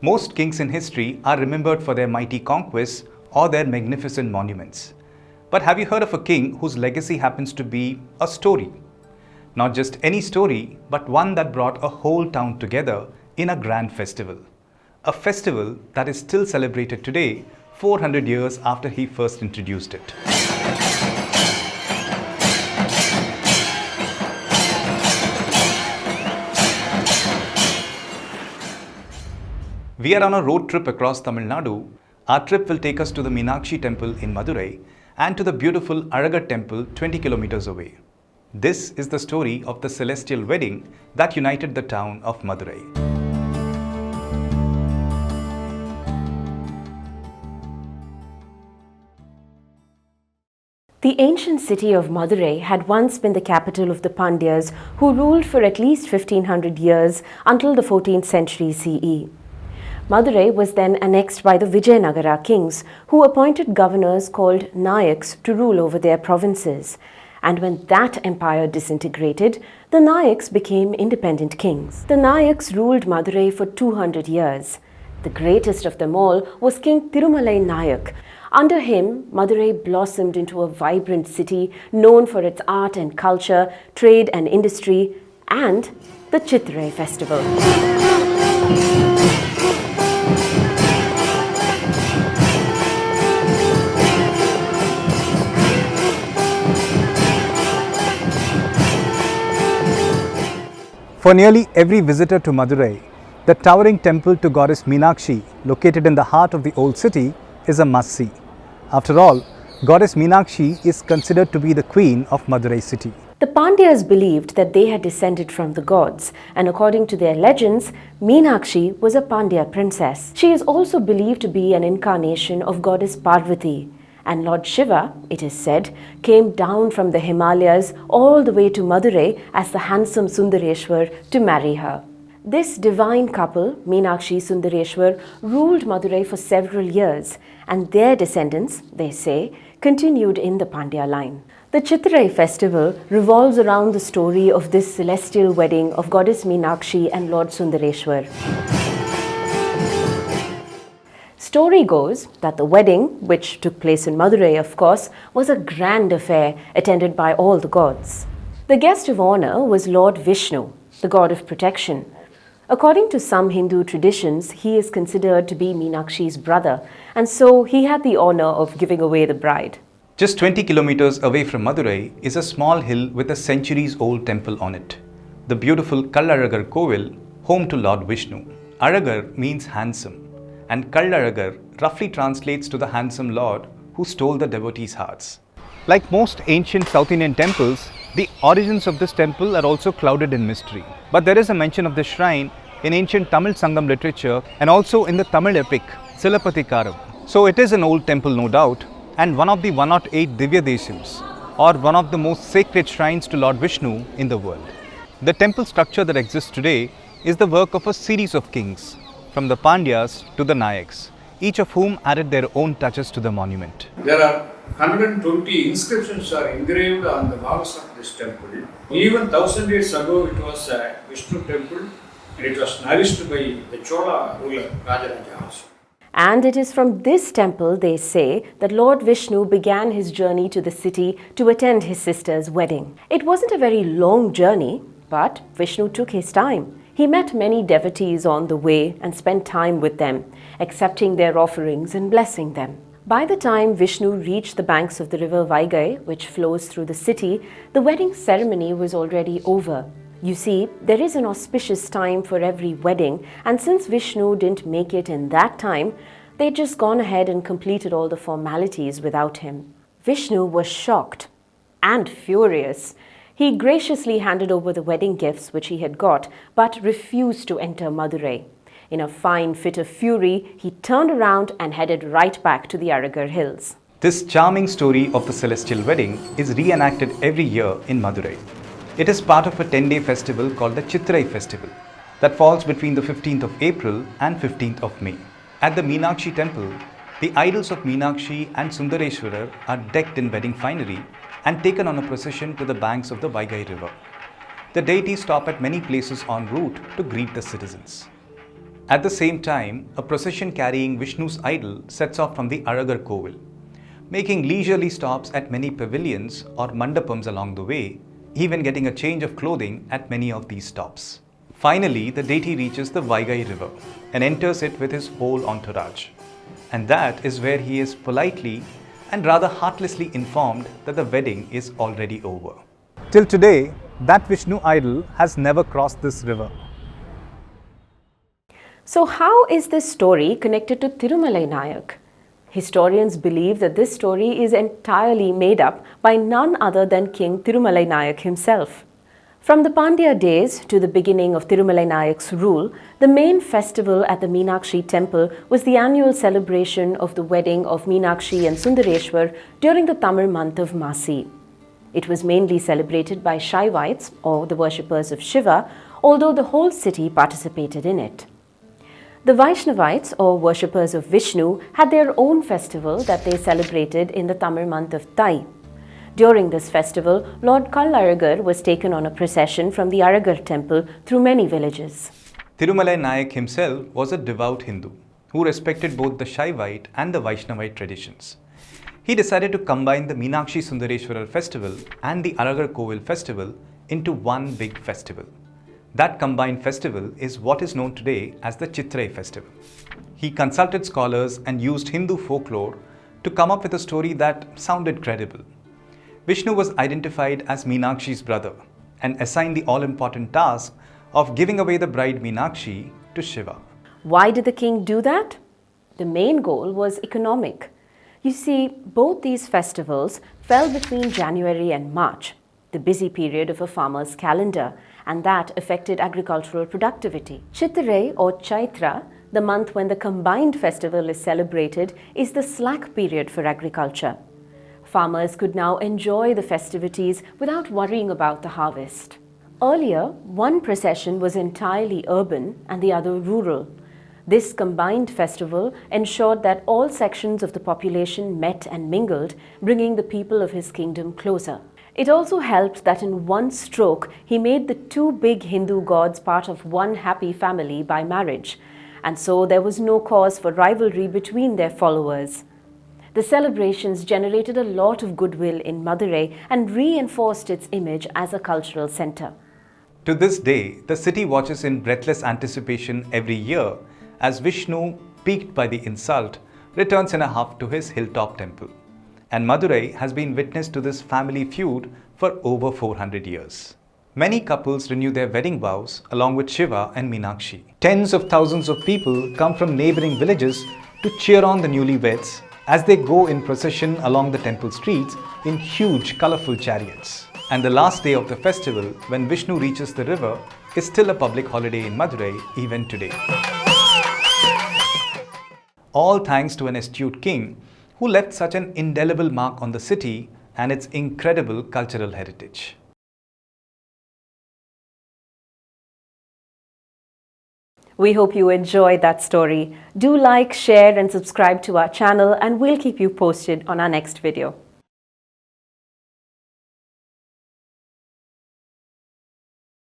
Most kings in history are remembered for their mighty conquests or their magnificent monuments. But have you heard of a king whose legacy happens to be a story? Not just any story, but one that brought a whole town together in a grand festival. A festival that is still celebrated today, 400 years after he first introduced it. We are on a road trip across Tamil Nadu. Our trip will take us to the Meenakshi temple in Madurai and to the beautiful Kallazhagar temple 20 kilometers away. This is the story of the celestial wedding that united the town of Madurai. The ancient city of Madurai had once been the capital of the Pandyas, who ruled for at least 1500 years until the 14th century CE. Madurai was then annexed by the Vijayanagara kings, who appointed governors called Nayaks to rule over their provinces. And when that empire disintegrated, the Nayaks became independent kings. The Nayaks ruled Madurai for 200 years. The greatest of them all was King Thirumalai Nayak. Under him, Madurai blossomed into a vibrant city known for its art and culture, trade and industry, and the Chithirai Festival. For nearly every visitor to Madurai, the towering temple to Goddess Meenakshi, located in the heart of the old city, is a must-see. After all, Goddess Meenakshi is considered to be the queen of Madurai city. The Pandyas believed that they had descended from the gods, and according to their legends, Meenakshi was a Pandya princess. She is also believed to be an incarnation of goddess Parvati. And Lord Shiva, it is said, came down from the Himalayas all the way to Madurai as the handsome Sundareshwarar to marry her. This divine couple, Meenakshi Sundareshwar, ruled Madurai for several years, and their descendants, they say, continued in the Pandya line. The Chithirai festival revolves around the story of this celestial wedding of Goddess Meenakshi and Lord Sundareshwar. Story goes that the wedding, which took place in Madurai of course, was a grand affair attended by all the gods. The guest of honor was Lord Vishnu, the god of protection. According to some Hindu traditions, he is considered to be Meenakshi's brother, and so he had the honor of giving away the bride. Just 20 kilometers away from Madurai is a small hill with a centuries-old temple on it. The beautiful Kallazhagar Kovil, home to Lord Vishnu. Kallazhagar means handsome, and Kallazhagar roughly translates to the handsome Lord who stole the devotees' hearts. Like most ancient South Indian temples, the origins of this temple are also clouded in mystery. But there is a mention of this shrine in ancient Tamil Sangam literature and also in the Tamil epic Silappatikaram. So it is an old temple, no doubt, and one of the 108 Divya Deshams, or one of the most sacred shrines to Lord Vishnu in the world. The temple structure that exists today is the work of a series of kings, from the Pandyas to the Nayaks, each of whom added their own touches to the monument. There are 120 inscriptions are engraved on the walls of this temple. Even 1000 years ago, it was a Vishnu temple, and it was nourished by the Chola ruler Rajaraja also. And it is from this temple, they say, that Lord Vishnu began his journey to the city to attend his sister's wedding. It wasn't a very long journey, but Vishnu took his time. He met many devotees on the way and spent time with them, accepting their offerings and blessing them. By the time Vishnu reached the banks of the river Vaigai, which flows through the city, the wedding ceremony was already over. You see, there is an auspicious time for every wedding, and since Vishnu didn't make it in that time, they'd just gone ahead and completed all the formalities without him. Vishnu was shocked and furious. He graciously handed over the wedding gifts which he had got, but refused to enter Madurai. In a fine fit of fury, he turned around and headed right back to the Kallazhagar hills. This charming story of the celestial wedding is reenacted every year in Madurai. It is part of a 10-day festival called the Chithirai Festival that falls between the 15th of April and 15th of May. At the Meenakshi temple, the idols of Meenakshi and Sundareshwarar are decked in wedding finery and taken on a procession to the banks of the Vaigai river. The deities stop at many places en route to greet the citizens. At the same time, a procession carrying Vishnu's idol sets off from the Aragar Kovil, making leisurely stops at many pavilions or mandapams along the way, even getting a change of clothing at many of these stops. Finally, the deity reaches the Vaigai river and enters it with his whole entourage. And that is where he is politely and rather heartlessly informed that the wedding is already over. Till today, that Vishnu idol has never crossed this river. So how is this story connected to Thirumalai Nayak? Historians believe that this story is entirely made up by none other than King Thirumalai Nayak himself. From the Pandya days to the beginning of Thirumalai Nayak's rule, the main festival at the Meenakshi temple was the annual celebration of the wedding of Meenakshi and Sundareshwarar during the Tamil month of Masi. It was mainly celebrated by Shaivites, or the worshippers of Shiva, although the whole city participated in it. The Vaishnavites, or worshippers of Vishnu, had their own festival that they celebrated in the Tamil month of Thai. During this festival, Lord Kallazhagar was taken on a procession from the Aragar temple through many villages. Thirumalai Nayak himself was a devout Hindu who respected both the Shaivite and the Vaishnavite traditions. He decided to combine the Meenakshi Sundareshwarar festival and the Aragar Kovil festival into one big festival. That combined festival is what is known today as the Chithirai Festival. He consulted scholars and used Hindu folklore to come up with a story that sounded credible. Vishnu was identified as Meenakshi's brother and assigned the all-important task of giving away the bride Meenakshi to Shiva. Why did the king do that? The main goal was economic. You see, both these festivals fell between January and March, the busy period of a farmer's calendar, and that affected agricultural productivity. Chithirai or Chaitra, the month when the combined festival is celebrated, is the slack period for agriculture. Farmers could now enjoy the festivities without worrying about the harvest. Earlier, one procession was entirely urban and the other rural. This combined festival ensured that all sections of the population met and mingled, bringing the people of his kingdom closer. It also helped that in one stroke, he made the two big Hindu gods part of one happy family by marriage, and so there was no cause for rivalry between their followers. The celebrations generated a lot of goodwill in Madurai and reinforced its image as a cultural center. To this day, the city watches in breathless anticipation every year as Vishnu, piqued by the insult, returns in a huff to his hilltop temple. And Madurai has been witness to this family feud for over 400 years. Many couples renew their wedding vows along with Shiva and Meenakshi. Tens of thousands of people come from neighboring villages to cheer on the newlyweds as they go in procession along the temple streets in huge colourful chariots. And the last day of the festival, when Vishnu reaches the river, is still a public holiday in Madurai even today. All thanks to an astute king who left such an indelible mark on the city and its incredible cultural heritage. We hope you enjoyed that story. Do like, share and subscribe to our channel, and we'll keep you posted on our next video.